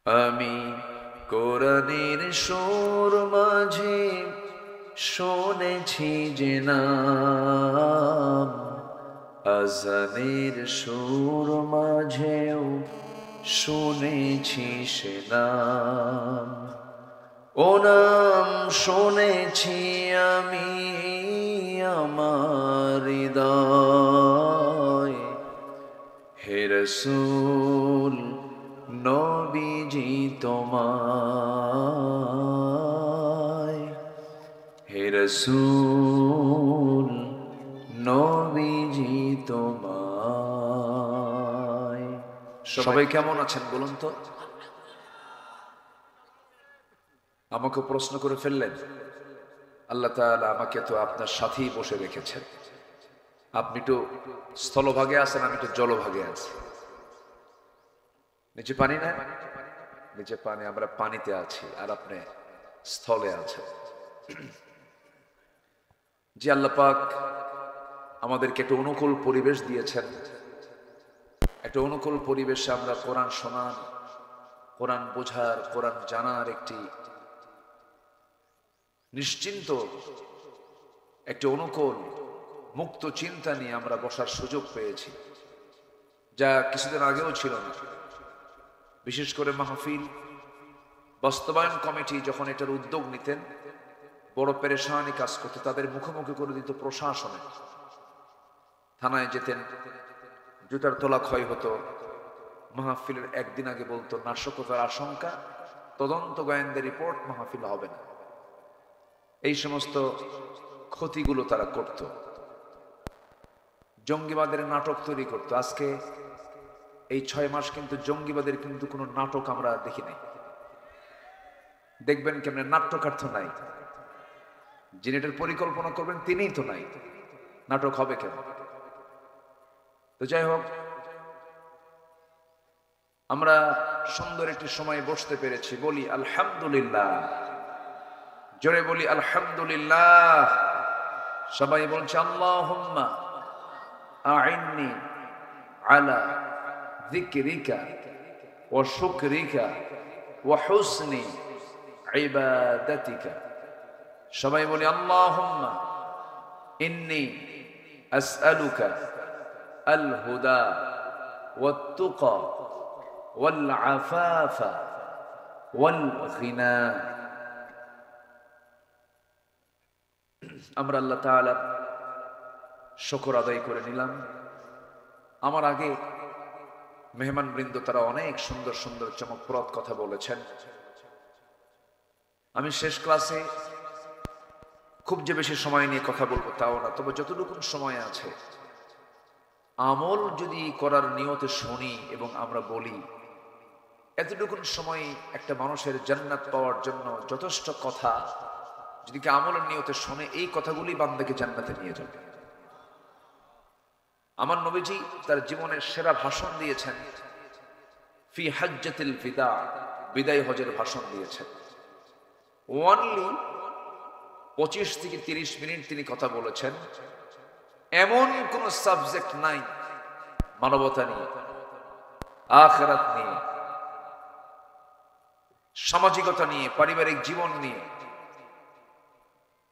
আমি কোরআনের সুর মাঝে শুনেছি যে নাম, আজানের সুর মাঝেও শুনেছি সে নাম। ও নাম শুনেছি আমি আমার হৃদয়, হে রাসূল নবীজি তোমায়, হে রাসূল নবীজি তোমায়। সবাই কেমন আছেন বলুন তো? আমাকে প্রশ্ন করে ফেললেন। আল্লাহ তাআলা আমাকে তো আপনার সাথেই বসে রেখেছেন। আপনি তো স্থলভাগে আছেন, আমি তো জলভাগে আছি। নিচে পানি না, নিচে পানি, আমরা পানিতে আছি আর আপনি স্থলে আছেন। জি, আল্লাহ পাক আমাদেরকে একটা অনুকূল পরিবেশ দিয়েছেন। একটা অনুকূল পরিবেশে আমরা কোরআন শোনার, কোরআন বোঝার, কোরআন জানার একটি নিশ্চিন্ত, একটি অনুকূল মুক্ত চিন্তা নিয়ে আমরা বসার সুযোগ পেয়েছি, যা কিছুদিন আগেও ছিল না। বিশেষ করে মাহফিল বাস্তবায়ন কমিটি যখন এটার উদ্যোগ নিতেন, বড় পেরেশানি কাজ করতে, তাদের মুখোমুখি করে দিত প্রশাসনে। থানায় যেতেন, জুতার তলা ক্ষয় হতো। মাহফিলের একদিন আগে বলতো নাশকতার আশঙ্কা, তদন্ত গোয়েন্দা রিপোর্ট, মাহফিল হবে না। এই সমস্ত ক্ষতিগুলো তারা করত। জঙ্গিবাদের নাটক তৈরি করত। আজকে এই 6 মাস কিন্তু জঙ্গিবাদের কিন্তু কোনো নাটক আমরা দেখি নাই। দেখবেন কেমন নাট্যকার তো নাই, যিনি এটার পরিকল্পনা করবেন তিনিই তো নাই, নাটক হবে কেন? তো যাই হোক, আমরা সুন্দর একটি সময় বসতে পেরেছি। বলি আলহামদুলিল্লাহ, জোরে বলি আলহামদুলিল্লাহ। সবাই বলছে আল্লাহুম্মা আইন্নি আলা যিকরিকা ওয়া শুকরিকা ওয়া হুসনি ইবাদাতিকা। সবাই বলি আল্লাহুম্মা ইন্নী আসআলুকা আল হুদা ওয়াত তুকা ওয়াল আফাফা ওয়াল গিনা। আমরা আল্লাহ তাআলার শুকর আদায় করে নিলাম। আমার আগে মেহমানবৃন্দ তারা অনেক সুন্দর সুন্দর চমকপ্রদ কথা বলেছেন। আমি শেষ ক্লাসে খুব যে বেশি সময় নিয়ে কথা বলবো তাও না, তবে যতটুকু সময় আছে আমল যদি করার নিয়তে শুনি এবং আমরা বলি, এতটুকু সময় একটা মানুষের জান্নাত পাওয়ার জন্য যথেষ্ট কথা যদি কি আমলের নিয়তে শুনে, এই কথাগুলি বান্দাকে জান্নাতে নিয়ে যাবে। আমার নবীজি তার জীবনের সেরা ভাষণ দিয়েছেন ফি হাজ্জাতিল বিদা, বিদায় হজের ভাষণ দিয়েছেন। ওয়ানলি 25 থেকে 30 মিনিট তিনি কথা বলেছেন। এমন কোন সাবজেক্ট নাই মানবতা নিয়ে, আখিরাত নিয়ে, সামাজিকতা নিয়ে, পারিবারিক জীবন নিয়ে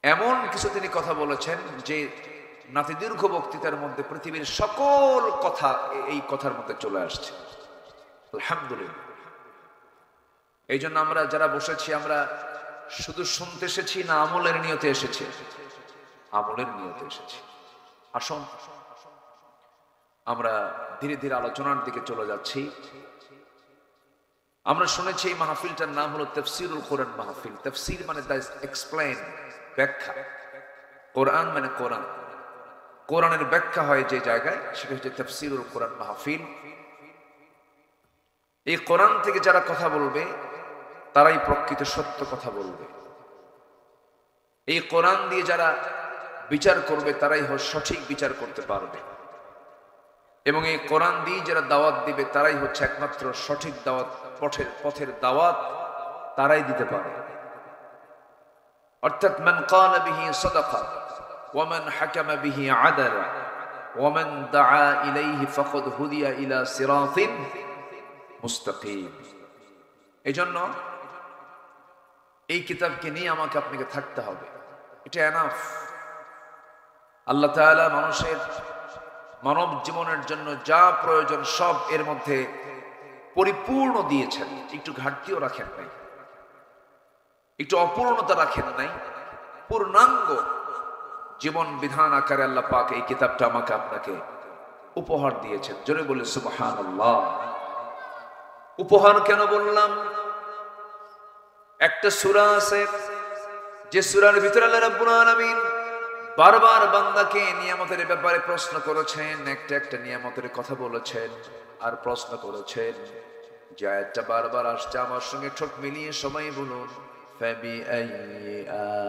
এমন কিছু তিনি কথা বলেছেন যে নাতি দীর্ঘ বক্তৃতার মধ্যে পৃথিবীর সকল কথা এই কথার মধ্যে চলে আসছে। আলহামদুলিল্লাহ। এই জন্য আমরা যারা বসেছি, আমরা শুধু শুনতে এসেছি না আমলের নিয়তে এসেছি? আমলের নিয়তে এসেছি। আসুন আমরা ধীরে ধীরে আলোচনার দিকে চলে যাচ্ছি। আমরা শুনেছি এই মাহফিলটার নাম হলো তাফসীরুল কোরআন মাহফিল। তাফসীর মানে দ্য এক্সপ্লেইন, ব্যাখ্যা। কোরআন মানে কোরআন, কোরআনের ব্যাখ্যা হয় যে জায়গায়, সেটা হচ্ছে তাফসীরুল কোরআন মাহফিল। এই কোরআন থেকে যারা কথা বলবে তারাই প্রকৃত সত্য কথা বলবে। এই কোরআন দিয়ে যারা বিচার করবে তারাই সঠিক বিচার করতে পারবে, এবং এই কোরআন দিয়ে যারা দাওয়াত দিবে তারাই হচ্ছে একমাত্র সঠিক দাওয়াত, পথের দাওয়াত তারাই দিতে পারে। অর্থাৎ মান ক্বালা বিহি সাদাকা ওয়া মান হাকামা বিহি আদালা ওয়া মান দাআ ইলাইহি ফাকাদ হুদিয়া ইলা সিরাতিন মুস্তাকিম। এই জন্য এই কিতাবকে নিয়ে আমাকে আপনাকে থাকতে হবে, এটা এনাফ। আল্লাহ তাআলা মানুষের মানব জীবনের জন্য যা প্রয়োজন সব এর মধ্যে পরিপূর্ণ দিয়েছেন, একটু ঘাটতিও রাখেন নাই, একটু অপূর্ণতা রাখেন নাই, পূর্ণাঙ্গ জীবন বিধান আকারে আল্লাহ পাক এই কিতাবটা আমাকে আপনাকে উপহার দিয়েছেন। জোরে বলে সুবহানাল্লাহ। উপহার কেন বললাম? একটা সূরা আছে যে সূরার ভিতরে আল্লাহ রাব্বুল আলামিন বারবার বান্দাকে নিয়ামতের ব্যাপারে প্রশ্ন করেছেন, একটা একটা নিয়ামতের কথা বলেছেন আর প্রশ্ন করেছেন। যে আয়াতটা বারবার আসছে, আমার সঙ্গে ঠোঁট মিলিয়ে সবাই বলুন, ফাবিআইয়ি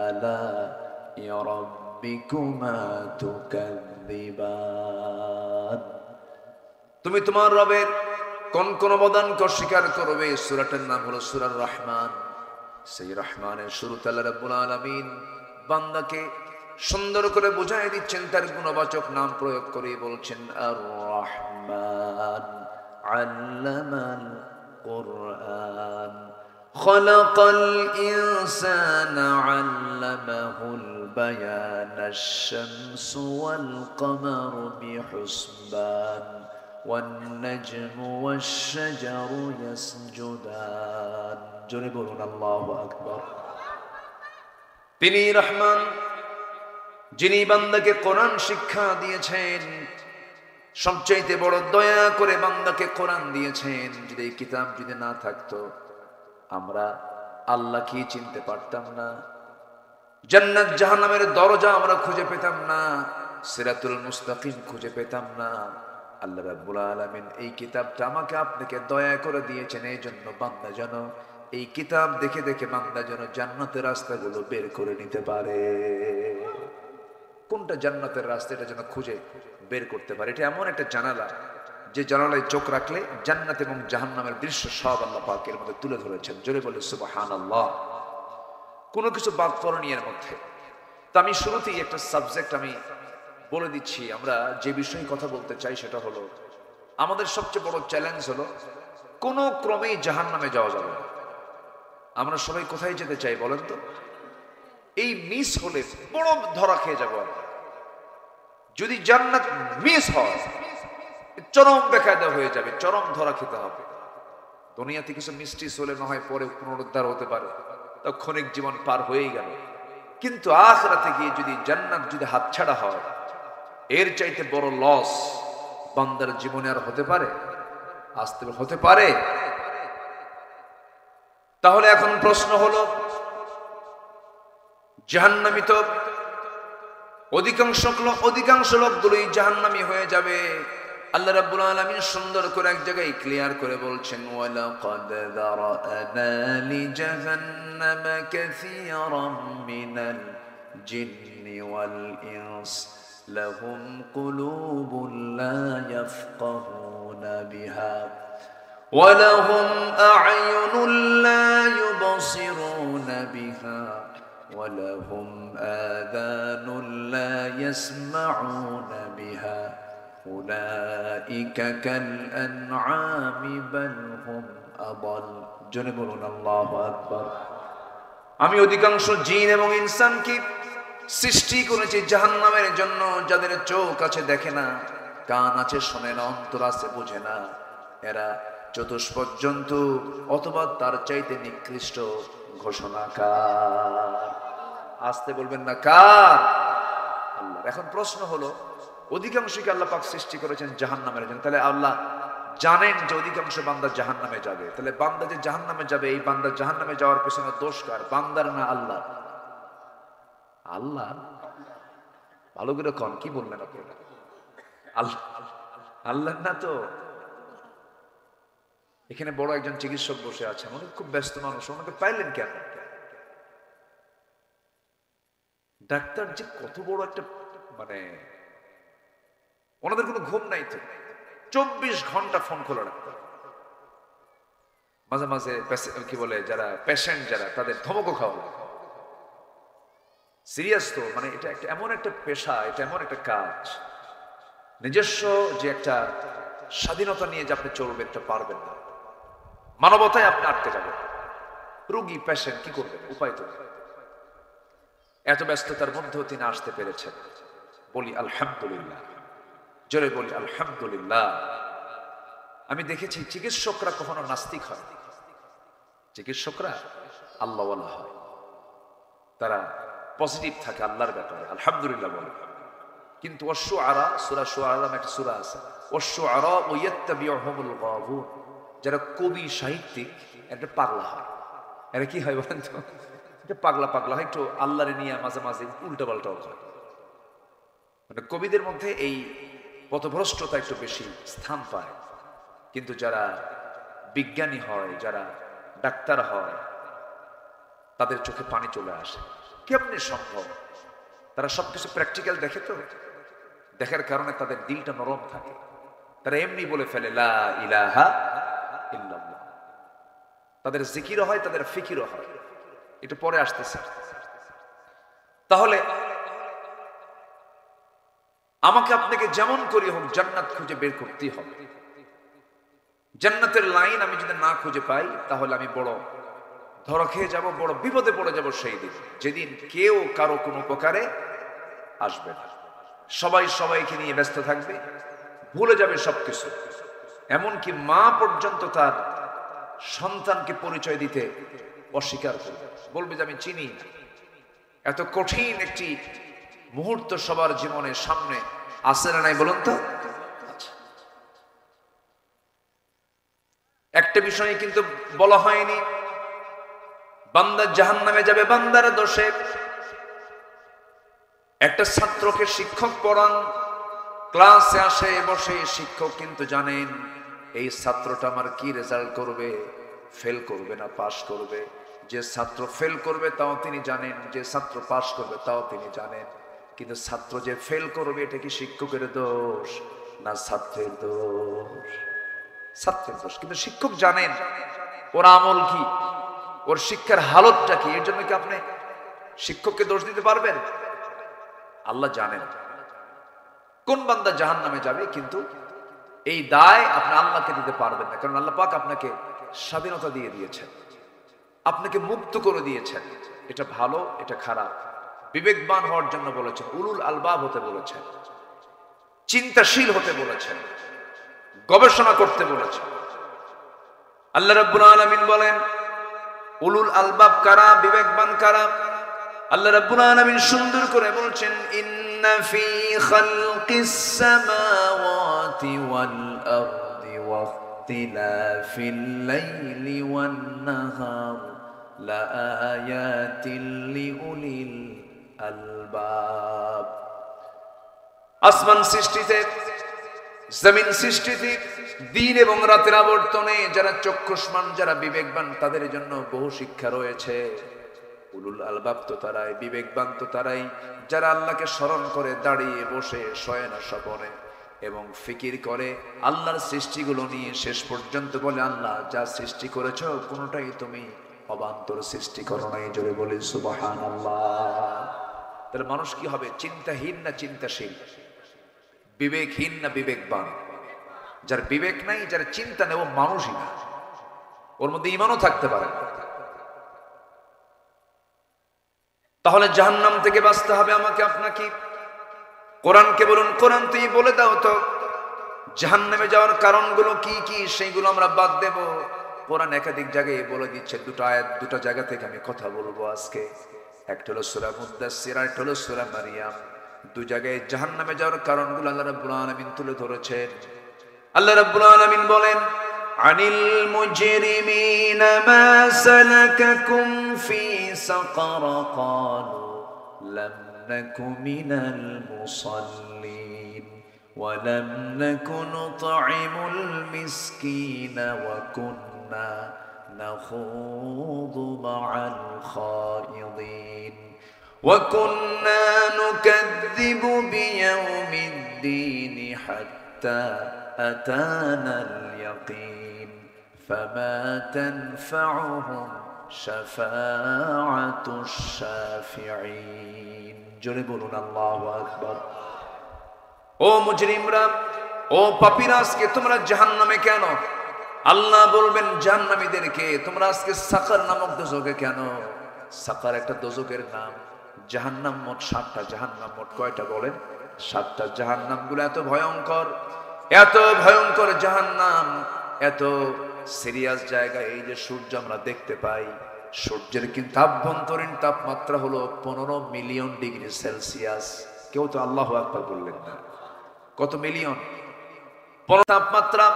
আলাই রাব্বিকুমা তুকাযযিবান। তুমি তোমার রবের কোন কোন অবদানকে অস্বীকার করবে? সূরাটার নাম হলো সূরা রহমান। সেই রহমানের শুরুতে আল্লাহ রাব্বুল আলামিন বান্দাকে সুন্দর করে বুঝাই দিচ্ছেন, তার গুণবাচক নাম প্রয়োগ করে বলছেন আর রহমান আল্লামাল কুরআন খালাকাল ইনসানা আল্লামাহুল বায়ান আশ-শামসু ওয়াল কমারু বিহুসবান ওয়ান নাজমু ওয়াশ-শাজারু ইয়াসজুদান। জোরে বলুন আল্লাহু আকবার। তিনি রহমান, যিনি বান্দাকে কোরআন শিক্ষা দিয়েছেন, সবচাইতে বড় দয়া করে বান্দাকে কোরআন দিয়েছেন। যদি এই কিতাব যদি না থাকতো আমরা আল্লাহ কি চিনতে পারতাম না, জান্নাত জাহান্নামের দরজা আমরা খুঁজে পেতাম না, সিরাতুল মুস্তাকিম খুঁজে পেতাম না। আল্লাহ রাব্বুল আলামিন এই কিতাবটা আমাকে আপনাকে দয়া করে দিয়েছেন, এই জন্য বান্দা যেন এই কিতাব দেখে দেখে বান্দা যেন জান্নাতের রাস্তাগুলো বের করে নিতে পারে। কোনটা জান্নাতের রাস্তা এটা যেন খুঁজে বের করতে পারে। এটা এমন একটা জানালা, যে জানালায় চোখ রাখলে জান্নাত এবং জাহান্নামের দৃশ্য সব আল্লাহ পাক এর মধ্যে তুলে ধরেছেন। জোরে বলে সুবহানাল্লাহ। কোনো কিছু বাদ পড়েনি এর মধ্যে। তো আমি শুরুতেই একটা সাবজেক্ট আমি বলে দিচ্ছি। আমরা যে বিষয়ে কথা বলতে চাই সেটা হলো, আমাদের সবচেয়ে বড় চ্যালেঞ্জ হলো কোনো ক্রমেই জাহান্নামে যাওয়া যাবে না। আমরা সবাই কোথায় যেতে চাই বলেন তো? এই মিস হলে বড় ধরা খেয়ে যাবো আমরা। যদি জান্নাত মিস হয় চরম বেকায়দা হয়ে যাবে, চরম ধরা খেতে হবে। দুনিয়াতে কিছু মিষ্টি হলে না হয় পরে পুনরুদ্ধার হতে পারে, তা ক্ষণিক জীবন পার হয়েই গেল। কিন্তু আখিরাতে গিয়ে যদি জান্নাত যদি হাতছাড়া হয়, এর চাইতে বড় লস বান্দার জীবনে আর হতে পারে? আসতে হতে পারে? তাহলে এখন প্রশ্ন হলো, জাহান্নামী তো অধিকাংশ লোকগুলোই জাহান্নামী হয়ে যাবে। আল্লাহ রাব্বুল আলামিন সুন্দর করে এক জায়গায় ক্লিয়ার করে বলছেন, ওয়ালাকাদ যারানা লিজাহান্নামা কাসীরাম মিনাল জিন্নি ওয়াল ইনস লাহুম কুলুবুন লা ইয়াফকাহুনা বিহা ওয়া লাহুম আ'য়ুনুন লা ইউবসিরুনা বিহা ولهم آذان لا يسمعون بها أولئك كالأنعام بل هم أضل। জোরে বলুন আল্লাহু আকবার। আমি অধিকাংশ জিন এবং ইনসানকে সৃষ্টি করেছি জাহান্নামের জন্য, যাদের চোখ আছে দেখে না, কান আছে শোনে না, অন্তর আছে বোঝে না। এরা চতুষ্পদ জন্তু অথবা তার চাইতে নিকৃষ্ট ঘোষণাকার। আসতে বলবেন না, কার? আল্লাহ। এখন প্রশ্ন হলো, অধিকাংশকে আল্লাহ পাক সৃষ্টি করেছেন জাহান্নামের জন্য, তাহলে আল্লাহ জানেন যে অধিকাংশ বান্দা জাহান্নামে যাবে। তাহলে বান্দা যে জাহান্নামে যাবে, এই বান্দা জাহান্নামে যাওয়ার পেছনে দোষ কার? বান্দার না আল্লাহ? আল্লাহ। ভালো করে কন, কি বললেন আপনারা? আল্লাহ। আল্লাহ না তো। এখানে বড় একজন চিকিৎসক বসে আছেন, উনি খুব ব্যস্ত মানুষ, ওনাকে পাইলেন কেন? ডাক্তার যে কত বড় একটা মানে, ওনাদের কোনো ঘুম নাই তো, 24 ঘন্টা ফোন খোলা রাখতে। মাঝে মাঝে কি বলে, যারা পেশেন্ট যারা, তাদের ধমকও খাওয়া। সিরিয়াস তো, মানে এটা একটা এমন একটা পেশা, এটা এমন একটা কাজ, নিজস্ব যে একটা স্বাধীনতা নিয়ে যে আপনি চলবেন, এটা পারবেন না। মানবতায় আপনি আটকে যাবেন। রোগী পেশেন্ট কি করবেন, উপায় তো নেই। এত ব্যস্ততার মধ্যেও তিনি আসতে পেরেছেন। বলি আলহামদুলিল্লাহ, জোরে বলি আলহামদুলিল্লাহ। আমি দেখেছি চিকিৎসকরা কখনো নাস্তিক হয়, চিকিৎসকরা আল্লাহওয়ালা হয়, তারা পজিটিভ থাকে আল্লাহর ব্যাপারে, আলহামদুলিল্লাহ বলে। কিন্তু ওয়াশ-শুআরা, সূরা শুআরা নামে একটা সূরা আছে, ওয়াশ-শুআরা ইয়াত্তাবিউহুমুল গাবুন, যারা কবি সাহিত্যিক একটা পাগলা হয়। এরা কি হয় বলেন তো, এটা পাগলা পাগলা হয়, একটু আল্লাহরে নিয়ে মাঝে মাঝে উল্টা পাল্টাও হয়। মানে কবিদের মধ্যে এই পথভ্রষ্টতা একটু বেশি স্থান পায়। কিন্তু যারা বিজ্ঞানী হয়, যারা ডাক্তার হয়, তাদের চোখে পানি চলে আসে। কেমনে সম্ভব? তারা সবকিছু প্র্যাকটিক্যাল দেখে, তো দেখার কারণে তাদের দিলটা নরম থাকে। তারা এমনি বলে ফেলে লা ইলাহা ইল্লাল্লাহ। তাদের জিকিরও হয়, তাদের ফিকিরও হয়। এটা পরে আসতেছে। তাহলে আমাকে আপনাকে যেমন করি হোক জান্নাত খুঁজে বের করতেই হবে। জান্নাতের লাইন আমি যদি না খুঁজে পাই, তাহলে আমি বড় ধরা খেয়ে যাব, বড় বিপদে পড়ে যাব সেই দিন, যেদিন কেউ কারো কোনো উপকারে আসবে না। সবাই সবাইকে নিয়ে ব্যস্ত থাকবে, ভুলে যাবে সবকিছু। এমনকি মা পর্যন্ত তার সন্তানকে পরিচয় দিতে অস্বীকার করবে, বলবে যে আমি চিনি না। এত কঠিন একটি মুহূর্ত সবার জীবনের সামনে আসে না নাই বলুন তো? একটা বিষয় কিন্তু বলা হয়নি, বান্দা জাহান্নামে যাবে বান্দার দোষে। একটা ছাত্রকে শিক্ষক পড়ান, ক্লাসে আসে বসে, শিক্ষক কিন্তু জানেন এই ছাত্রটা আমার কি রেজাল্ট করবে, ফেল করবে না পাস করবে। যে ছাত্র ফেল করবে তাও তিনি জানেন, যে ছাত্র পাস করবে তাও তিনি জানেন। কিন্তু ছাত্র যে ফেল করবে, এটা কি শিক্ষকের দোষ না ছাত্রের দোষ? ছাত্রের দোষ। কিন্তু শিক্ষক জানেন ওর আমল কি, ওর শিক্ষার হালতটা কি। এর জন্য কি আপনি শিক্ষককে দোষ দিতে পারবেন? আল্লাহ জানেন কোন বান্দা জাহান্নামে যাবে, কিন্তু এই দায় আপনি আল্লাহকে দিতে পারবেন না। কারণ আল্লাহ পাক আপনাকে স্বাধীনতা দিয়ে দিয়েছেন, আপনাকে মুক্ত করে দিয়েছেন। এটা ভালো, এটা খারাপ বিবেকবান হওয়ার জন্য বলেছেন, উলুল আলবাব হতে বলেছেন, চিন্তাশীল হতে বলেছেন, গবেষণা করতে বলেছেন। আল্লাহ রাব্বুল আলামিন বলেন উলুল আলবাব কারা, বিবেকবান কারা? আল্লাহ রাব্বুল আলামিন সুন্দর করে বলছেন, ইন্না ফি খালকিস সামাওয়াতি ওয়াল আরদি ওয়াখতিলাফিল লাইলি ওয়ান নাহার লাআয়াতিল লিউলিল আলবাব। আসমান সৃষ্টিতে, জমিন সৃষ্টিতে, দিন এবং রাতের আবর্তনে যারা চক্ষুষ্মান, যারা বিবেকবান, তাদের জন্য বহু শিক্ষা রয়েছে। উলুল আলবাব তো তারাই, বিবেকবান তো তারাই, যারা আল্লাহকে স্মরণ করে দাঁড়িয়ে বসে, শয়ে না স্বপনে, এবং ফিকির করে আল্লাহর সৃষ্টিগুলো নিয়ে। শেষ পর্যন্ত বলে, আল্লাহ যা সৃষ্টি করেছ কোনোটাই তুমি অবান্তর সৃষ্টি করো নাই। জোরে বলি সুবহানাল্লাহ। তাহলে মানুষ কি হবে? চিন্তাহীন না চিন্তাশীল? বিবেকহীন না বিবেকবান? যার বিবেক নাই, যার চিন্তা নেই, ও মানুষই না, ওর মধ্যে ঈমানও থাকতে পারে। তাহলে জাহান্নাম থেকে বাঁচতে হবে আমাকে আপনাকে। কোরআনকে বলুন, কোরআন তুই বলে দাও তো জাহান্নামে যাওয়ার কারণগুলো কি কি, সেইগুলো আমরা বাদ দেব। কোরআন একাধিক জায়গায় বলে দিচ্ছে। দুটো আয়াত, দুটো জায়গা থেকে আমি কথা বলবো আজকে। একটা হলো সূরা মুদ্দাসসির, আর একটা হলো সূরা মারিয়াম। দুই জায়গায় জাহান্নামে যাওয়ার কারণগুলো আল্লাহ রাব্বুল আলামিন তুলে ধরেছেন। আল্লাহ রাব্বুল আলামিন বলেন, আনিল মুজরিমিনা মা সালাকাকুম ফি সাকার ক্বালু লাম নাকু মিনাল মুসাল্লিন ওয়া লাম নাকু নুতঈমুল মিসকিনা ওয়া কুন্না নাখুযু মা'আল খায়িদিন وَكُنَّا نُكَذِّبُ بِيَوْمِ الدِّينِ حَتَّى أَتَانَا الْيَقِينُ فَمَا تَنْفَعُهُمْ شَفَاعَةُ الشَّافِعِينَ জোরে বলুন আল্লাহু আকবার। ও মুজরিমরা, ও পাপীরা, আজকে তোমরা জাহান্নামে কেন? আল্লাহ বলবেন জাহান্নামীদেরকে, তোমরা আজকে সাকার নামক দোজখে কেন? সাকার একটা দোজখের নাম। জাহান্নাম মোট 7টা। জাহান্নাম মোট কয়টা বলেন? 7টা। জাহান্নামগুলো এত ভয়ঙ্কর, এত ভয়ঙ্কর জাহান্নাম, এত সিরিয়াস জায়গায়। এই যে সূর্য আমরা দেখতে পাই, সূর্যের কিন্তু আভ্যন্তরীণ তাপমাত্রা হলো 15 মিলিয়ন ডিগ্রি সেলসিয়াস। কেউ তো আল্লাহু আকবার বললেন না। কত মিলিয়ন? তাপমাত্রা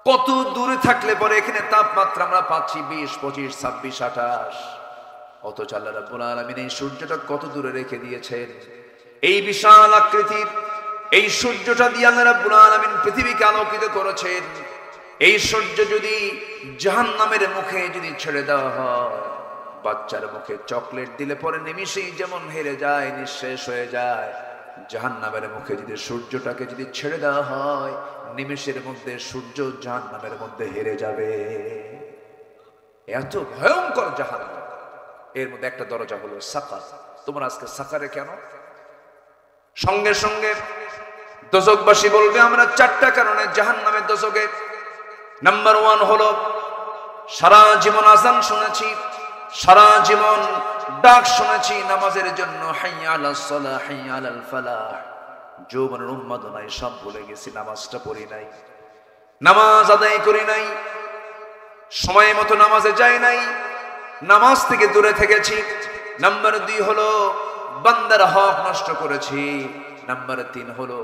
কত দূরে থাকলে পরে এখানে তাপমাত্রা আমরা পাচ্ছি 20, 25, 26, 28। অথচ আল্লাহ রাব্বুল আলামিন এই সূর্যটা কত দূরে রেখে দিয়েছেন। এই বিশাল আকৃতির এই সূর্যটা দিয়ে আল্লাহ রাব্বুল আলামিন পৃথিবীকে আলোকিত করেছেন। এই সূর্য যদি জাহান্নামের মুখে যদি ছেড়ে দেওয়া হয়, বাচ্চার মুখে চকলেট দিলে পরে নিমিষেই যেমন হেরে যায়, নিঃশেষ হয়ে যায়, জাহান্নামের মুখে যদি সূর্যটাকে যদি ছেড়ে দেওয়া হয়, নিমেষের মধ্যে সূর্য জাহান্নামের মধ্যে হেরে যাবে। এত ভয়ঙ্কর জাহান্নাম। এর মধ্যে একটা দরজা হলো সাকার। তোমরা আজকে সাকারে কেন? সঙ্গে সঙ্গে দোজখবাসী বলবে আমরা 4টা কারণে জাহান্নামের দোজখে। নাম্বার 1 হলো সারা জীবন আযান শুনেছি, সারা জীবন ডাক শুনেছি নামাজের জন্য, হাইয়া আলাস সালাহ, হাইয়া আলাল ফালাহ। যৌবনের উন্মাদনায় সব ভুলে গেছি, নামাজটা পড়ি নাই, নামাজ আদায় করি নাই, সময় মতো নামাজে যাই নাই, নামাজ থেকে দূরে থেকেছি। নাম্বার 2 হলো বান্দার হক নষ্ট করেছি। নাম্বার 3 হলো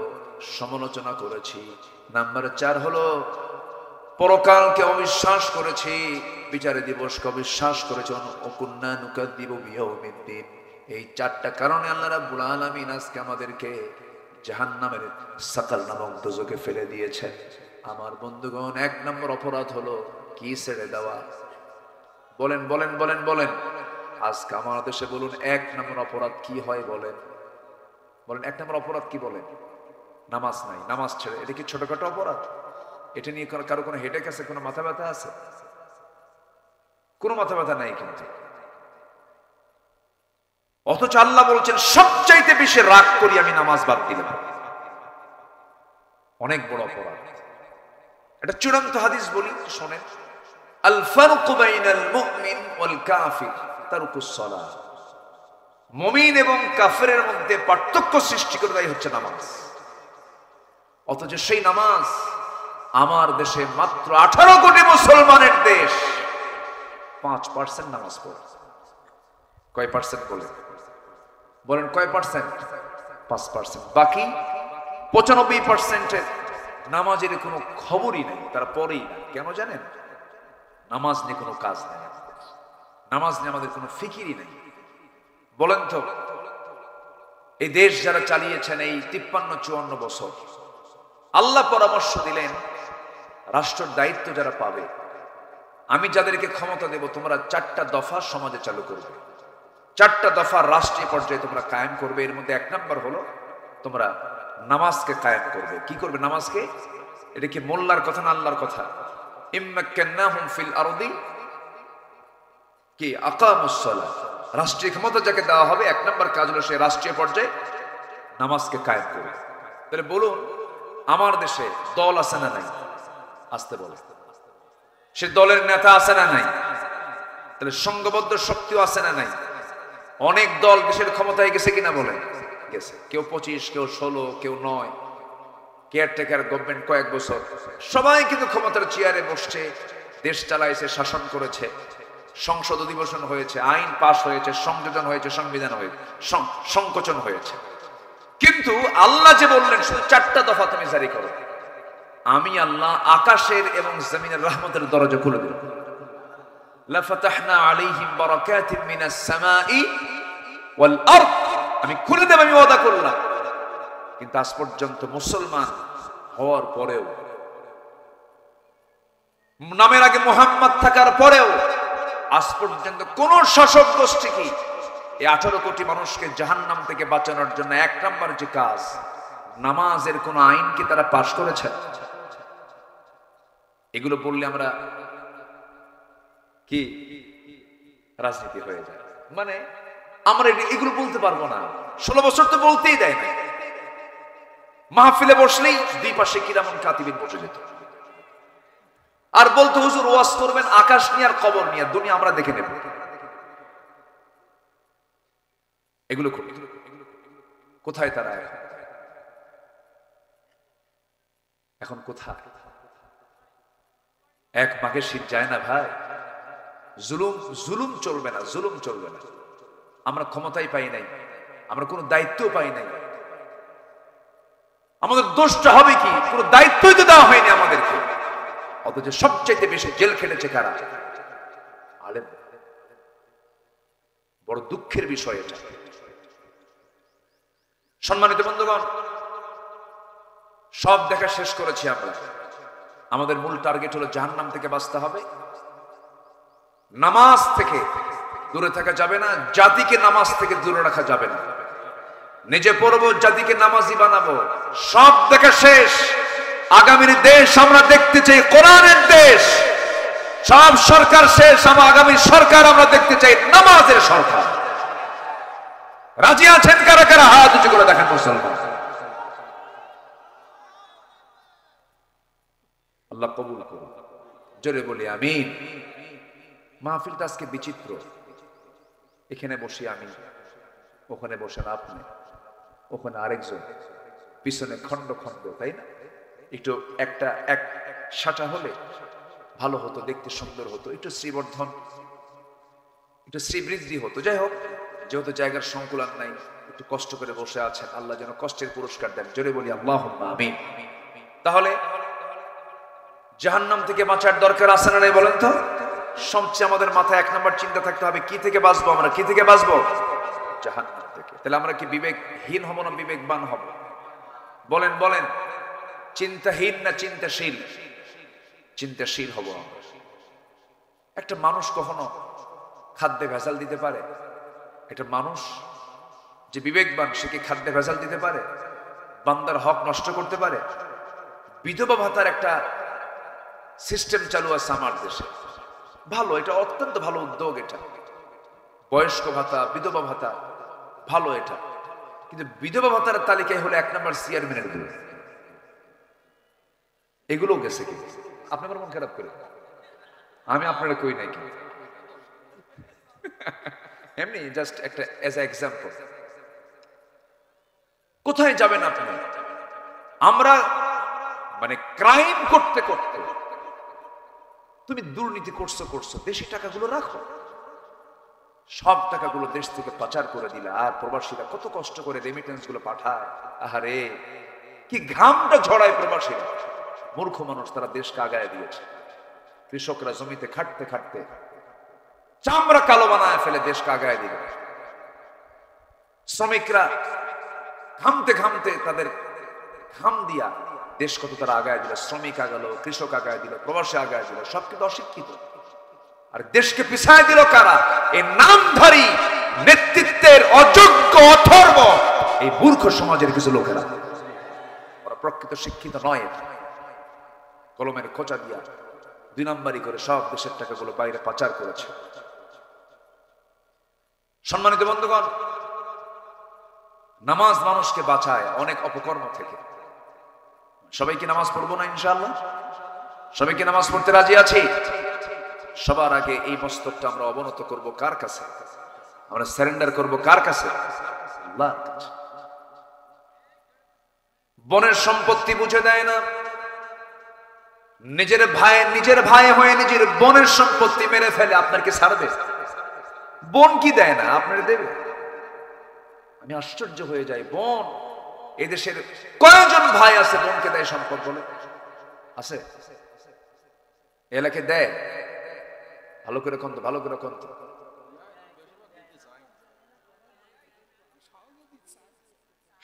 সমালোচনা করেছি। নাম্বার 4 হলো পরকালকে অবিশ্বাস করেছি, বিচারে দিবসকে অবিশ্বাস করেছি। ওকুন্না নুকাদ্দিবু বিয়াউমিদ্দিন। এই 4টা কারণে আল্লাহ রাব্বুল আলামিন আজকে আমাদেরকে জাহান্নামের সাকার নামক দোজখে ফেলে দিয়েছেন। আমার বন্ধুগণ, 1 নম্বর অপরাধ হলো কি? ছেড়ে দেওয়া। বলেন বলেন বলেন বলেন। আজকে আমার দেশে বলুন 1 নম্বর অপরাধ কি হয়? বলেন বলেন 1 নম্বর অপরাধ কি? বলেন। নামাজ নাই, নামাজ ছেড়ে। এটা কি ছোটখাটো অপরাধ? এটা নিয়ে কারো কোনো হেডেক আছে? কোনো মাথা ব্যথা আছে? কোনো মাথা ব্যথা নাই কিন্তু। অথচ আল্লাহ বলছেন সবচাইতে বেশি রাগ করি আমি নামাজ বাদ দিলাম। অনেক বড় অপরাধ। এটা চূড়ান্ত হাদিস বলি, শোনেন। আল ফারকু বাইনাল মুমিন ওয়াল কাফির তারকুস সালাহ। মুমিন এবং কাফেরের মধ্যে পার্থক্য সৃষ্টি করে দেয় হচ্ছে নামাজ। অথচ সেই নামাজ আমার দেশে মাত্র 18 কোটি মুসলমানের দেশ 5% নামাজ পড়ে। কয় পার্সেন্ট বলে? বলেন কয় পার্সেন্ট? 5%। বাকি 95% নামাজের কোনো খবরই নেই, তারা পড়েই না। কেন জানেন? নামাজ নিয়ে কোনো কাজ নেই, নামাজ নিয়ে আমাদের কোনো ফিকিরই নেই। বলেন তো, এই দেশ যারা চালিয়েছেন এই 53-54 বছর, আল্লাহ পরামর্শ দিলেন রাষ্ট্রের দায়িত্ব যারা পাবে, আমি যাদেরকে ক্ষমতা দেব, তোমরা 4টা দফা সমাজে চালু করবে, 4টা দফা রাষ্ট্রীয় পর্যায়ে তোমরা কায়েম করবে। এর মধ্যে 1 নম্বর হলো তোমরা নামাজকে কায়েম করবে। কি করবে? নামাজকে। এটা কি মোল্লার কথা না আল্লাহর কথা? ইম্মাক্কান্নাহুম ফিল আরদি কি আকামুস সালাহ। রাষ্ট্রীয় ক্ষমতা যাকে দেওয়া হবে 1 নম্বর কাজ হলো সে রাষ্ট্রীয় পর্যায়ে নামাজকে কায়েম করবে। তাহলে বলুন, আমার দেশে দল আছে না নাই? আসতে বলে। সে দলের নেতা আছে না নাই? তাহলে সংঘবদ্ধ শক্তিও আছে না নাই? অনেক দল দেশের ক্ষমতায় গেছে কিনা বলেন? গেছে। কেউ 25, কেউ 16, কেউ 9। কেয়ারটেকার গভর্নমেন্ট কয়েক বছর, সবাই কিন্তু ক্ষমতার চেয়ারে বসছে, দেশ চালাইছে, শাসন করেছে, সংসদ অধিবেশন হয়েছে, আইন পাশ হয়েছে, সংযোজন হয়েছে, সংবিধান হয়েছে, সংকোচন হয়েছে। কিন্তু আল্লাহ যে বললেন শুধু 4টা দফা তুমি জারি করো, আমি আল্লাহ আকাশের এবং জমিনের রহমতের দরজা খুলে দেব। লাফাতাহনা আলাইহিম বারাকাতিন মিনাস সামাই ওয়াল আরদ। আমি খুলে দেব, আমি ওয়াদা করলাম। কিন্তু আজ পর্যন্ত মুসলমান হওয়ার পরেও, নামের আগে মুহাম্মদ থাকার পরেও আজ পর্যন্ত কোন শাসক গোষ্ঠী কি এই 18 কোটি মানুষকে জাহান্নাম থেকে বাঁচানোর জন্য 1 নম্বর যে কাজ, নামাজের কোন আইন কি তারা পাশ করেছে? এগুলো বললে আমরা কি রাজনীতি হয়ে যায়, মানে আমরা এগুলো বলতে পারবো না। 16 বছর তো বলতেই দেয় না। মাহফিলে বসলেই 2 পাশে কিরামন কাতিবিন বসে যেত। আর বলতো হুজুর ওয়াজ করবেন আকাশ নিয়ে আর কবর নিয়ে, দুনিয়া আমরা দেখে নেব। এগুলো করত। কোথায় তারা এখন কোথায়? এক মাঘের শীত যায় না ভাই। জুলুম চলবে না, জুলুম চলবে না। আমরা ক্ষমতাই পাই নাই, আমরা কোনো দায়িত্ব পাই নাই। আমাদের দোষটা হবে কি? কোনো দায়িত্বই তো দেওয়া হয়নি আমাদেরকে। অথচ সবচাইতে বেশি জেল খেটেছে কারা? আলেম। বড় দুঃখের বিষয় এটা। সম্মানিত বন্ধুগণ, সব দেখা শেষ করেছি আমরা। আমাদের মূল টার্গেট হলো জাহান্নাম থেকে বাঁচতে হবে। নামাজ থেকে দূরে থাকা যাবে না, জাতিকে নামাজ থেকে দূরে রাখা যাবে না। নিজে পড়বো, জাতিকে নামাজি বানাবো। সব দেখা শেষ। আগামীর দেশ আমরা দেখতে চাই কোরআনের দেশ। সব সরকার শেষ, আমার আগামী সরকার আমরা দেখতে চাই নামাজের সরকার। রাজি আছেন কারা কারা? হাত উঁচু করে দেখেন মুসলমান। আল্লাহ কবুল করুন। জোরে বলি আমিন। মাহফিলটা আজকে বিচিত্র। এখানে বসে আমি, ওখানে বসেন আপনি, ওখানে আরেকজন, পিছনে খন্ড খন্ড, তাই না? একটু এক সাটা হলে ভালো হতো, দেখতে সুন্দর হতো, একটু শ্রীবর্ধন, একটু শ্রীবৃদ্ধি হতো। যাই হোক, যেহেতু জায়গার সংকুলান নাই, একটু কষ্ট করে বসে আছেন, আল্লাহ যেন কষ্টের পুরস্কার দেন। জোরে বলি আল্লাহুম্মা আমিন। তাহলে জাহান্নাম থেকে বাঁচার দরকার আছে না নাই বলেন তো? সবচেয়ে আমাদের মাথায় এক নম্বর চিন্তা থাকতে হবে, কি থেকে বাঁচবো আমরা? কি থেকে বাঁচবো? জাহান্নাম থেকে। তাহলে আমরা কি বিবেকহীন হব না বিবেকবান হব? বলেন বলেন, চিন্তাহীন না চিন্তাশীল? চিন্তাশীল হব আমরা। একটা মানুষ কখনো খাদ্যে ভেজাল দিতে পারে? একটা মানুষ যে বিবেকবান, সে কি খাদ্যে ভেজাল দিতে পারে? বান্দার হক নষ্ট করতে পারে? বিধবা ভাতার একটা সিস্টেম চালু আছে আমার দেশে, ভালো, এটা অত্যন্ত ভালো উদ্যোগ। এটা বয়স্ক ভাতা, বিধবা ভাতা, ভালো এটা। কিন্তু বিধবা ভাতার তালিকায় হলো 1 নম্বর চেয়ারম্যানের গুলো। এগুলো গেছে কি? আপনার মন খারাপ করে? আমি আপনারা কই নাই কিন্তু, এমনি জাস্ট একটা এজ এ এক্সাম্পল। কোথায় যাবেন আপনি? আমরা মানে ক্রাইম করতে করতে, তুমি দুর্নীতি করছো, দেশি টাকাগুলো রাখো। সব টাকাগুলো দেশ থেকে পাচার করে দিলে, আর প্রবাসীরা কত কষ্ট করে রেমিটেন্স গুলো পাঠায়। আহারে, কি ঘামটা ঝড়ায় প্রবাসীরা। মূর্খ মানুষ, তারা দেশকে আগায় দিয়েছে। কৃষকরা জমিতে খাটতে খাটতে চামড়া কালো বানায় ফেলে দেশকে আগায় দিল। শ্রমিকরা ঘামতে ঘামতে তাদের ঘাম দিয়া দেশ কত তারা আগায় দিল। শ্রমিক আগালো, কৃষক আগায় দিল, প্রবাসী আগায় দিল, সব কিন্তু অশিক্ষিত। আর দেশকে পিছায় দিল কারা? এই নামধারী নেতৃত্বের অযোগ্য অথর্ব এই মূর্খ সমাজের কিছু লোকেরা। ওরা প্রকৃত শিক্ষিত নয়। কলমের খোঁচা দিয়া 2 নম্বরই করে সব দেশের টাকাগুলো বাইরে পাচার করেছে। সম্মানিত বন্ধুগণ, নামাজ মানুষকে বাঁচায় অনেক অপকর্ম থেকে। সবাই কি নামাজ পড়বো না ইনশাআল্লাহ? সবাই কি নামাজ পড়তে রাজি আছি? সবার আগে এই মস্তকটা আমরা অবনত করব কার কাছে? আমরা সারেন্ডার করব কার কাছে? আল্লাহর কাছে। বনের সম্পত্তি বুঝে দেয় না, নিজের ভাই হয়ে নিজের বোনের সম্পত্তি মেরে ফেলে, আপনার কি ছাড়বে? বোন কি দেয় না, আপনার দেবে? আমি আশ্চর্য হয়ে যাই। বোন, এদেশের কয়জন ভাই আছে বোনকে দেয় সম্পদ? বলে আছে? এলাকায় দেয়? ভালো করে কন্ত, ভালো করে কন্ত।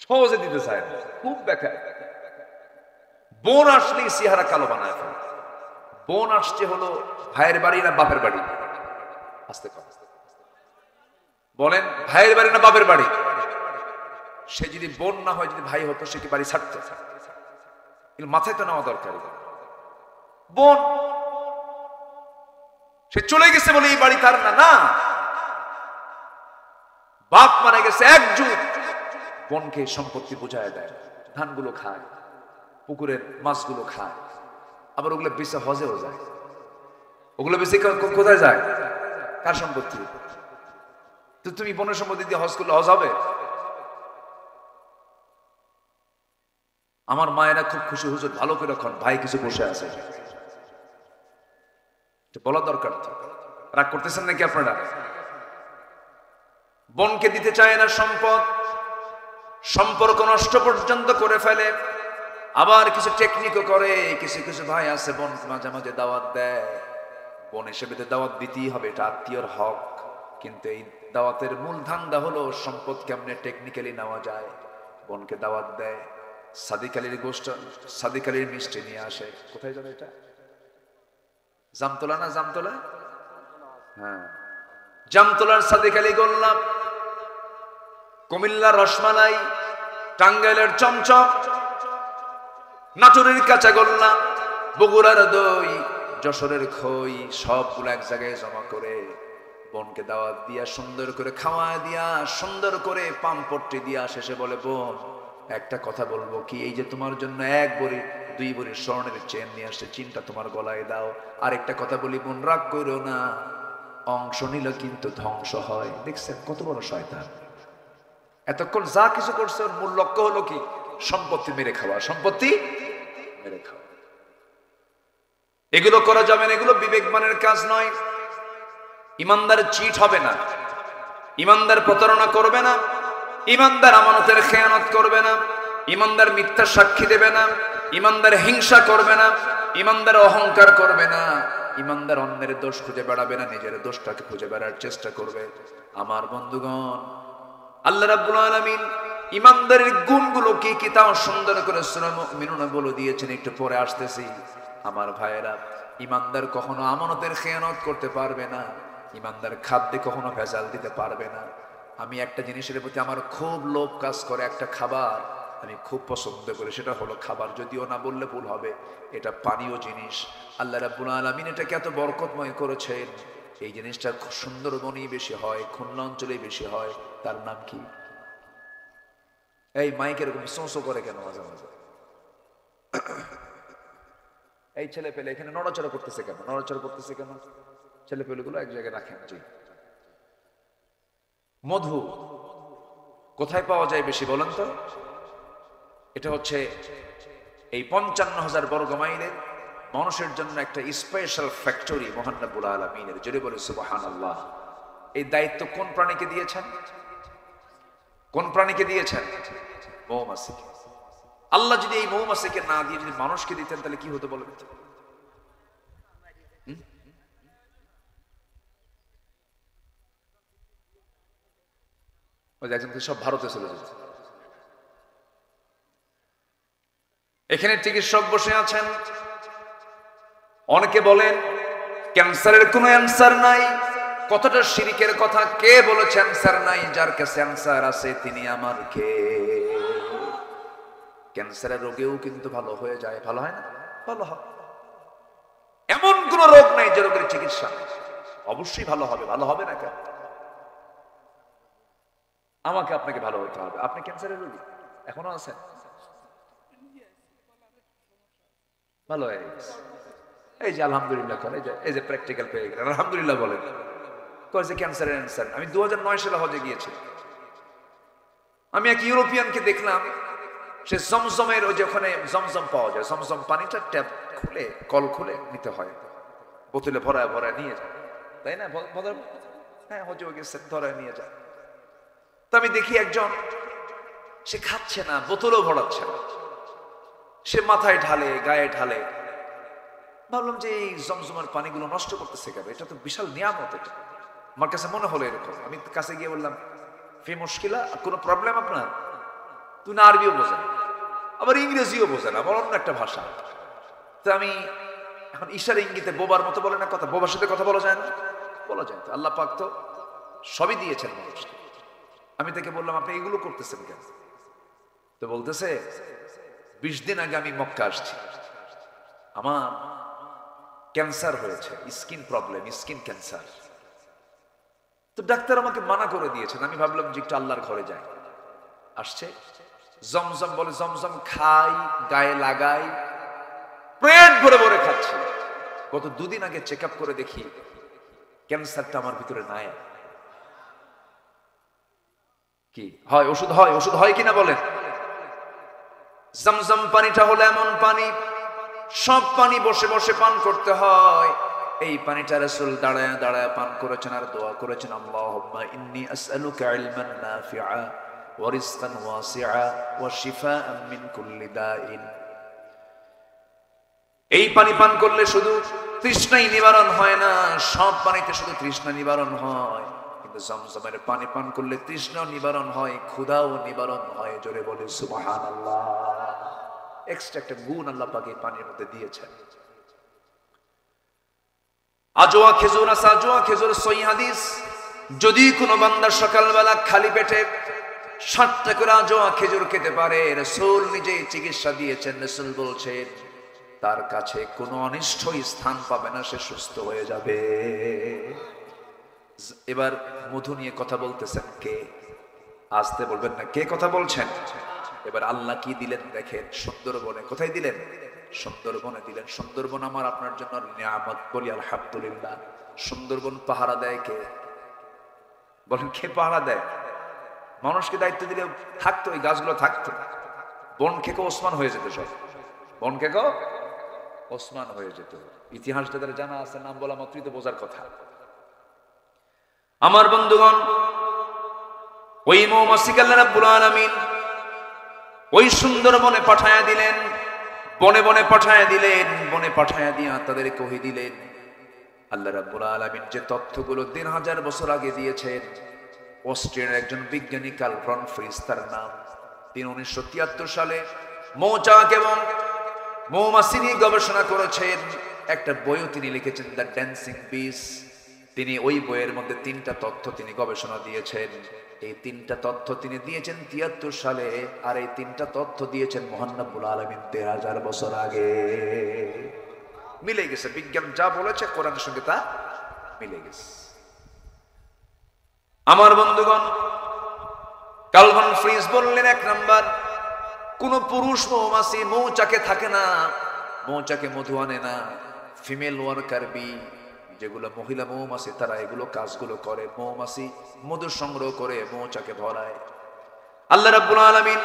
সহজে দিতে চায় না, খুব বেকার। বোন আসলেই চেহারা কালো বানায় ফেলে। বোন আসছে হলো ভাইয়ের বাড়ি না বাপের বাড়ি? আসতে বলেন, ভাইয়ের বাড়ি না বাপের বাড়ি? সে যদি বোন না হয়, যদি ভাই হতো, সে কি বাড়ি ছাড়তে? মাথায় তো নেওয়া দরকার। বোন, সে চলে গেছে বলে এই বাড়ি তার না। না, বাপ মারা গেছে এক যুগ, বোনকে সম্পত্তি বুঝায় দেয়। ধানগুলো খায়, পুকুরের মাছগুলো খায়, আবার ওগুলো বেঁচে হজেও যায়। ওগুলো বেশি কোথায় যায়? কার সম্পত্তি? তো তুমি বোনের সম্পত্তি দিয়ে হজ করলে হজ হবে? আমার মায়েরা খুব খুশি, হুজুর ভালো করে রাখুন, ভাই কিছু বসে আছে, বলা দরকার তো। রাগ করতেছেন নাকি আপনারা? বোনকে দিতে চায় না সম্পদ, সম্পর্ক নষ্ট পর্যন্ত করে ফেলে। আবার কিছু টেকনিকও করে, কিছু কিছু ভাই আছে বোন মাঝে মাঝে দাওয়াত দেয়, বোন হিসেবে দাওয়াত দিতেই হবে, এটা আত্মীয়র হক। কিন্তু এই দাওয়াতের মূল ধান্দা হলো সম্পদ কেমনে টেকনিক্যালি নেওয়া যায়। বোনকে দাওয়াত দেয়, সাদিক আলীর গোষ্ঠ, সাদিক আলীর মিষ্টি নিয়ে আসে। কোথায় যাবে এটা? জামতলা না? জামতলা, হ্যাঁ, জামতলার সাদিক আলী গোল্লা, কুমিল্লার রসমালাই, টাঙ্গাইলের চমচম, নাটোরের কাঁচা গোল্লা, বগুড়ার দই, যশোরের খই, সবগুলো এক জায়গায় জমা করে বোনকে দাওয়াত দিয়া সুন্দর করে খাওয়া দিয়া সুন্দর করে পাম্পট্টি দিয়া শেষে বলে, বোন একটা কথা বলবো কি, এই যে তোমার জন্য 1 ভরি 2 ভরি স্বর্ণের চেন নিয়ে আসছে, চিনটা তোমার গলায় দাও। আর একটা কথা বলি বোন, রাগ করো না, অংশ নিল কিন্তু ধ্বংস হয়। দেখছেন কত বড় শয়তান। এতক্ষণ যা কিছু করছে ওর মূল লক্ষ্য হলো কি? সম্পত্তি মেরে খাওয়া, সম্পত্তি মেরে খাওয়া। এগুলো করা যাবে না, এগুলো বিবেকবানের কাজ নয়। ইমানদার চিট হবে না, ইমানদার প্রতারণা করবে না, ইমানদার আমানতের খেয়ানত করবে না, ইমানদার মিথ্যা সাক্ষী দেবে না, ইমানদার হিংসা করবে না, ইমানদার অহংকার করবে না, ইমানদার অন্যের দোষ খুঁজে বেড়াবে না, নিজের দোষটাকে খুঁজে বেড়ার চেষ্টা করবে। আমার বন্ধুগণ, আল্লাহ রাব্বুল আলামিন ইমানদারের গুণগুলো কি কি তাও সুন্দর করে সূরা মুমিনুন বলে দিয়েছেন, একটু পরে আসতেছি। আমার ভাইয়েরা, ইমানদার কখনো আমানতের খেয়ানত করতে পারবে না, ইমানদার খাদ্যে কখনো ভেজাল দিতে পারবে না। আমি একটা জিনিসের প্রতি আমার খুব লোভ কাজ করে, একটা খাবার আমি খুব পছন্দ করি, সেটা হলো খাবার, যদিও না বললে ভুল হবে, এটা পানীয় জিনিস। আল্লাহ রাব্বুল আলামিন এটাকে এত বরকতময় করেছেন, এই জিনিসটা খুব সুন্দরবনেই বেশি হয়, খুলনা অঞ্চলেই বেশি হয়। তার নাম কি? এই মাইক এরকম সোঁসো করে কেন মাঝে মাঝে? এই ছেলে পেলে এখানে নড়াচড়া করতেছে কেন? নড়াচড়া করতেছে কেন? ছেলে পেলেগুলো এক জায়গায় রাখেন। জি, মধু কোথায় পাওয়া যায় বেশি বলেন তো? এটা হচ্ছে এই 55,000 বর্গ মাইলের মানুষের জন্য একটা স্পেশাল ফ্যাক্টরি মহান রব্বুল আলামিনের। জোরে বলে সুবহানাল্লাহ। এই দায়িত্ব কোন প্রাণীকে দিয়েছেন? কোন প্রাণীকে দিয়েছেন? মৌমাছিকে। আল্লাহ যদি এই মৌমাছিকে না দিয়ে যদি মানুষকে দিতেন তাহলে কি হতো বলেন তো? একজনকে সব ভারতে চলে যেত। এখানে চিকিৎসক বসে আছেন, অনেকে বলেন ক্যান্সারের কোনো অ্যান্সার নাই। কতটা শিরিকের কথা! কে বলেছে অ্যান্সার নাই? যার কাছে অ্যান্সার আছে তিনি আমার কে। ক্যান্সারের রোগেও কিন্তু ভালো হয়ে যায়, ভালো হয় না? ভালো হয়। এমন কোন রোগ নাই যে রোগের চিকিৎসা অবশ্যই ভালো হবে। ভালো হবে না কেন? আমাকে আপনাকে ভালো হতে হবে। আপনি ক্যান্সারের রোগী এখনো আছেন, ভালো হয়ে গেছে। এই যে আলহামদুলিল্লাহ করেন, এই যে প্র্যাকটিক্যাল পেয়ে গেলেন, আলহামদুলিল্লাহ বলেন। কয়েছে ক্যান্সারের অ্যান্সার। আমি 2009 সালে হজে গিয়েছি। আমি এক ইউরোপিয়ানকে দেখলাম, সে জমজমের ওই যে ওখানে জমজম পাওয়া যায়, জমজম পানিটা ট্যাপ খুলে কল খুলে নিতে হয়, বোতলে ভরায় ভরায় নিয়ে যায়, তাই না? হ্যাঁ, হজেও গেছে, ধরায় নিয়ে যায়। তো আমি দেখি একজন, সে খাচ্ছে না, বোতলও ভরাচ্ছে না, সে মাথায় ঢালে, গায়ে ঢালে। ভাবলাম যে এই জমজমের পানিগুলো নষ্ট করতেছে কেন? এটা তো বিশাল নিয়ামত। এটা আমার কাছে মনে হলো এরকম। আমি কাছে গিয়ে বললাম, ফি মুশকিলা, কোনো প্রবলেম আপনার? তুই না আরবিও বোঝেন, আবার ইংরেজিও বোঝেন, আবার অন্য একটা ভাষা। তো আমি এখন ইশারা ইঙ্গিতে বোবার মতো বলে না কথা, বোবার সাথে কথা বলা যায় না? বলা যায়। তো আল্লাহ পাক তো সবই দিয়েছেন মানুষকে। আমি তাকে বললাম, আপনি এগুলো করতেছেন কেন? তো বলতেছে, 20 দিন আগে আমি মক্কা আসছি, আমার ক্যান্সার হয়েছে, স্কিন প্রবলেম, স্কিন ক্যান্সার। তো ডাক্তার আমাকে মানা করে দিয়েছেন। আমি ভাবলাম যে একটু আল্লাহর ঘরে যাই। আসছে জমজম, বলে জমজম খাই, গায়ে লাগাই, পেট ভরে ভরে খাচ্ছি। গত 2 দিন আগে চেক আপ করে দেখি ক্যান্সারটা আমার ভিতরে নাই। কি হয়? ওষুধ হয়, ওষুধ হয় কিনা বলেন? জমজম পানিটা হলো এমন পানি, সব পানি বসে বসে পান করতে হয়। এই পানিটা রাসূল দাঁড়ায় দাঁড়ায় পান করেছেন আর দোয়া করেছেন, আল্লাহুম্মা ইন্নী আসআলুকা ইলমান নাফিআ ওয়া রিজকান ওয়াসিআ ওয়া শিফাআন মিন কুল্লি দাইন। এই পানি পান করলে শুধু তৃষ্ণাই নিবারণ হয় না, সব পানিতে শুধু তৃষ্ণা নিবারণ হয়, কিন্তু জমজমের পানি পান করলে তৃষ্ণাও নিবারণ হয়, ক্ষুধাও নিবারণ হয়। জোরে বলে সুবহানাল্লাহ। এক্সট্রা একটা গুণ আল্লাহ পাক এই পানির মধ্যে দিয়েছেন। আজওয়া খেজুর আছে, আজওয়া খেজুর সহিহ হাদিস, যদি কোনো বান্দা সকালবেলা খালি পেটে 7টা করে আজওয়া খেজুর খেতে পারে, রাসূল নিজেই চিকিৎসা দিয়েছেন। রাসূল বলছেন তার কাছে কোনো অনিষ্ট স্থান পাবে না, সে সুস্থ হয়ে যাবে। এবার মধু নিয়ে কথা বলতেছেন কে? আসতে বলবেন না, কে কথা বলছেন? এবার আল্লাহ কি দিলেন দেখেন, সুন্দরবনে। কোথায় দিলেন? সুন্দরবনে দিলেন। সুন্দরবন আমার আপনার জন্য নিয়ামত, বলি আলহামদুলিল্লাহ। সুন্দরবন পাহারা দেয় কে? বলেন কে পাহারা দেয়? মানুষকে দায়িত্ব দিলে থাকতো, এই গাছগুলো থাকতো। বন খেকো ওসমান হয়ে যেত, সব বন খেকো ওসমান হয়ে যেত। ইতিহাস যাদের জানা আছে, নাম বলা মাত্রই তো বোঝার কথা। আমার বন্ধুগণ, ওই মৌমাছিকে আল্লাহ রাব্বুল আলামিন ওই সুন্দরবনে পাঠায়া দিলেন, বনে বনে পাঠায়া দিলেন। বনে পাঠায়া দিয়া তাদেরকে ওহী দিলেন। আল্লাহ রাব্বুল আলামিন যে তথ্যগুলো 3000 বছর আগে দিয়েছেন, অস্ট্রিয়ার একজন বিজ্ঞানী কার্ল ভন ফ্রিজ তার নাম, তিনি 1973 সালে মৌচাক এবং মৌমাছি নিয়ে গবেষণা করেছেন। একটা বইও তিনি লিখেছেন, দ্য ড্যান্সিং বিস। তিনি ওই বইয়ের মধ্যে 3টা তথ্য তিনি গবেষণা দিয়েছেন। এই 3টা তথ্য তিনি দিয়েছেন 73 সালে, আর এই 3টা তথ্য দিয়েছেন মহান রব্বুল আলামিন 3000 বছর আগে। মিলে গেছে, বিজ্ঞান যা বলেছে কোরআনের সঙ্গে তা মিলে গেছে। আমার বন্ধুগণ, কার্ল ভন ফ্রিজ বললেন, 1 নাম্বার, কোন পুরুষ মৌমাছি মৌচাকে থাকে না, মৌচাকে মধু আনে না। ফিমেল ওয়ার্কার বি, যেগুলো মহিলা মৌমাছি, তারা এগুলো কাজগুলো করে। মৌমাছি মধু সংগ্রহ করে মৌচাকে ভরায়। আল্লাহ রাব্বুল আলামিন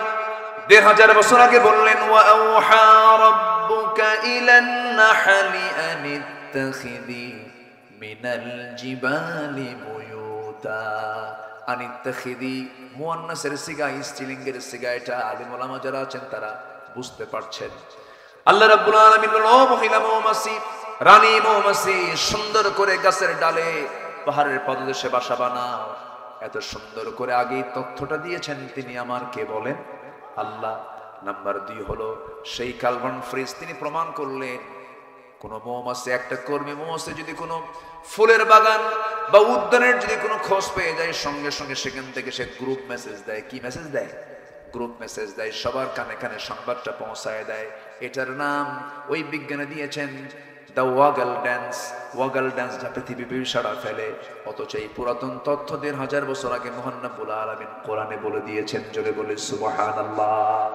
1500 বছর আগে বললেন, ওয়া আওহা রাব্বুকা ইলান নাহলি আনিত্তাখিযি মিনাল জিবালি বুয়ুতা। আনিত্তাখিযি মুয়ান্নাসের সিগা, স্ত্রীলিঙ্গের সিগা। এটা আলিম ওলামা যারা আছেন তারা বুঝতে পারছেন। আল্লাহ রাব্বুল আলামিন বললেন, ও মহিলা মৌমাছি, রানী মৌমাছি, সুন্দর করে গাছের ডালে পাহাড়ের পাদদেশে বাসা বানাও। এত সুন্দর করে আগেই তথ্যটা দিয়েছেন তিনি, আমার কে বলেন? আল্লাহ। নাম্বার 2 হলো সেই কার্ল ভন ফ্রিজ, তিনি প্রমাণ করলেন কোন মৌমাছি, একটা কর্মী মৌমাছি যদি কোনো ফুলের বাগান বা উদ্যানের যদি কোনো খোঁজ পেয়ে যায়, সঙ্গে সঙ্গে সেখান থেকে সে গ্রুপ মেসেজ দেয়। কি মেসেজ দেয়? গ্রুপ মেসেজ দেয়, সবার কানে কানে সংবাদটা পৌঁছায় দেয়। এটার নাম ওই বিজ্ঞানী দিয়েছেন the wagon dance. Wagon dance, যা পৃথিবী সাড়া ফেলে। অথচ এই পুরাতন তথ্য 1500 বছর আগে মহান রব্বুল আলামিন কোরআনে বলে দিয়েছেন। জোরে বলে সুবহানাল্লাহ।